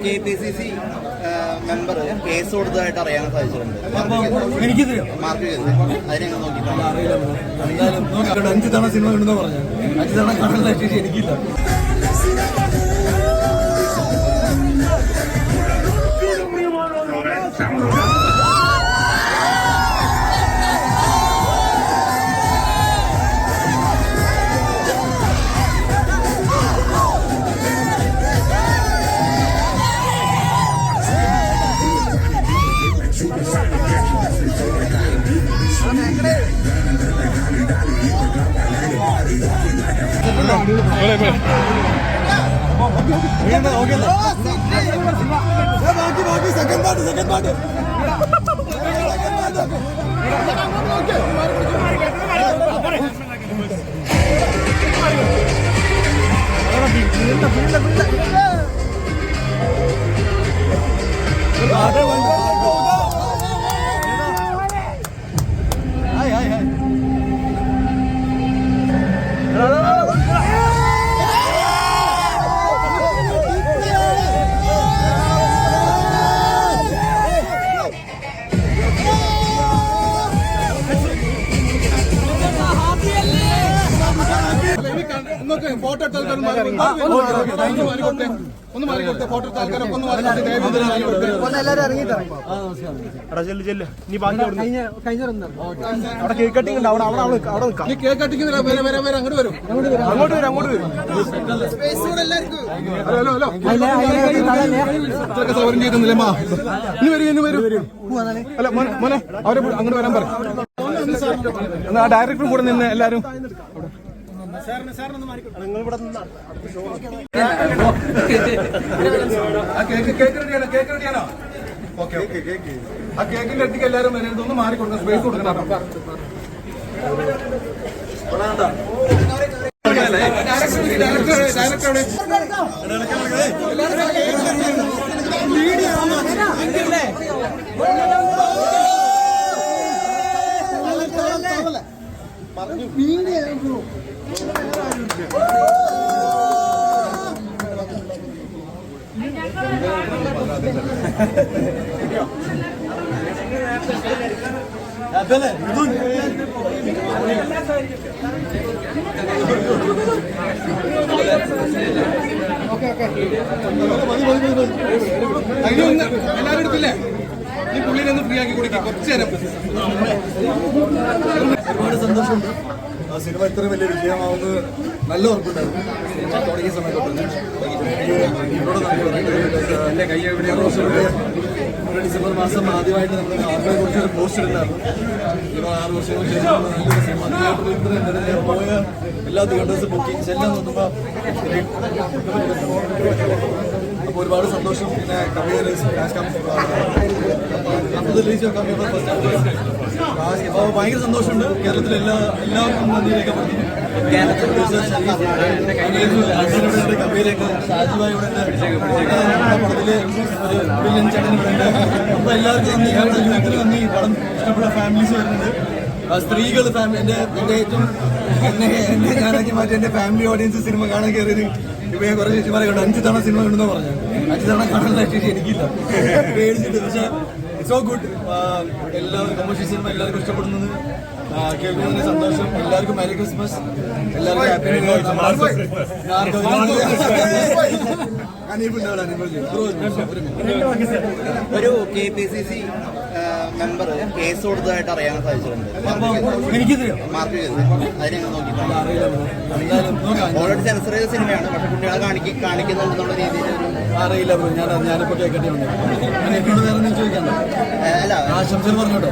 KPCC member case കൊടുത്തതായിട്ട് അറിയാൻ സാധിച്ചിട്ടുണ്ട്. Mark ചെയ്ത് അതിനെ നോക്കിയിട്ടുണ്ട്. 5 തവണ സിനിമ കണ്ടെന്ന് പറഞ്ഞു. 5 തവണ കാണാനുള്ള ശേഷി എനിക്കില്ല. സെക്കൻഡ് പാർട്ട് ഫോട്ടോ ഒന്ന് മാറിക്കൊടുത്തേ. ഫോട്ടോ ആൾക്കാരൊക്കെ ഒന്ന് എല്ലാവരും ഇറങ്ങിയിട്ട് അവിടെ കേക്ക് കട്ടിങ് ഉണ്ട്. അവിടെ കേക്ക് കട്ടിങ് അങ്ങോട്ട് വരും. ഹലോ ഇതൊക്കെ സൗകര്യം ചെയ്തില്ലേ? ഇനി വരും. അല്ല മോനെ അവരെ അങ്ങോട്ട് വരാൻ പറയും. ആ ഡയറക്ടറും കൂടെ നിന്ന് എല്ലാരും ആ കേക്കിന്റെ അടുത്തേക്ക് എല്ലാവരും വരരുത്. ഒന്ന് മാറിക്കൊടുക്കണം. സ്പേസ് കൊടുക്കണം. എല്ലാവരും എടുത്തില്ലേ? ഈ പുള്ളിനൊന്ന് ഫ്രീ ആക്കി കൊടുക്കാം. കുറച്ചു നേരം ഒരുപാട് സന്തോഷമുണ്ട്. ആ സിനിമ ഇത്രയും വലിയ വിജയമാവുന്നത് നല്ല ഉറപ്പുണ്ടായിരുന്നു. സിനിമ തുടങ്ങിയ സമയത്തൊട്ട് എന്റെ കൈ ഡിസംബർ മാസം ആദ്യമായിട്ട് നമ്മൾ ആർമയെ കുറിച്ചൊരു പോസ്റ്റ് ഇടുന്നായിരുന്നു. ഇപ്പോൾ 6 വർഷങ്ങൾക്ക് ശേഷം നല്ലൊരു സിനിമ പോയ എല്ലാ തിയേറ്റേഴ്സും ബുക്കിങ്സ് എല്ലാം നോക്കുമ്പോൾ അപ്പോൾ ഒരുപാട് സന്തോഷം. പിന്നെ അപ്പോൾ ഭയങ്കര സന്തോഷമുണ്ട്. കേരളത്തിലെ എല്ലാവർക്കും നന്ദിയിലേക്ക് പറഞ്ഞു. കമ്പനിയിലേക്ക് ഷാജുവായി ഇവിടെ പടത്തില് ഒരു വില്ലൻ ചേട്ടൻ ഇവിടെ ഉണ്ട്. അപ്പോൾ എല്ലാവർക്കും നന്ദി. യൂത്തിന് നന്ദി. പടം ഇഷ്ടപ്പെട്ട ഫാമിലീസ് വരുന്നുണ്ട്. സ്ത്രീകൾ എന്റെ ഏറ്റവും എന്നെ ഞാനാക്കി മാറ്റി എന്റെ ഫാമിലി ഓഡിയൻസ് സിനിമ കാണാൻ കയറിയത് ഇപ്പൊ ഞാൻ കുറെ ചേച്ചിമാരെ കണ്ടു. 5 തവണ സിനിമ കണ്ടെന്ന് പറഞ്ഞു. 5 തവണ കാണാനുള്ള ശേഷി എനിക്കില്ല. പേടിച്ചിട്ട്. പക്ഷെ ഇറ്റ്സ് സോ ഗുഡ്. എല്ലാവരും കമേഴ്ഷ്യൽ സിനിമ എല്ലാവർക്കും ഇഷ്ടപ്പെടുന്നത് കേൾക്കുന്നതിന് സന്തോഷം. എല്ലാവർക്കും മെരി ക്രിസ്മസ്. എല്ലാവർക്കും ഹാപ്പി ന്യൂ ഒരു KPCC മെമ്പർ കേസ് കൊടുത്തതായിട്ട് അറിയാൻ സാധിച്ചിട്ടുണ്ട്. മാർക്ക് ചെയ്ത് അതിനെ നോക്കിയിട്ടുണ്ട്. ഓൾറെഡി സെൻസർ ചെയ്ത സിനിമയാണ്. പക്ഷെ കുട്ടികളെ കാണിക്കുന്നുണ്ടെന്നുള്ള രീതിയിൽ അറിയില്ല. ഞാനിപ്പോ കേൾക്കട്ടെ എന്നോട് വേറെ ചോദിക്കണ്ട. അല്ല ആശംസകൾ പറഞ്ഞോട്ടോ.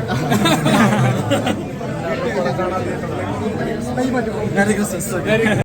Merry Christmas.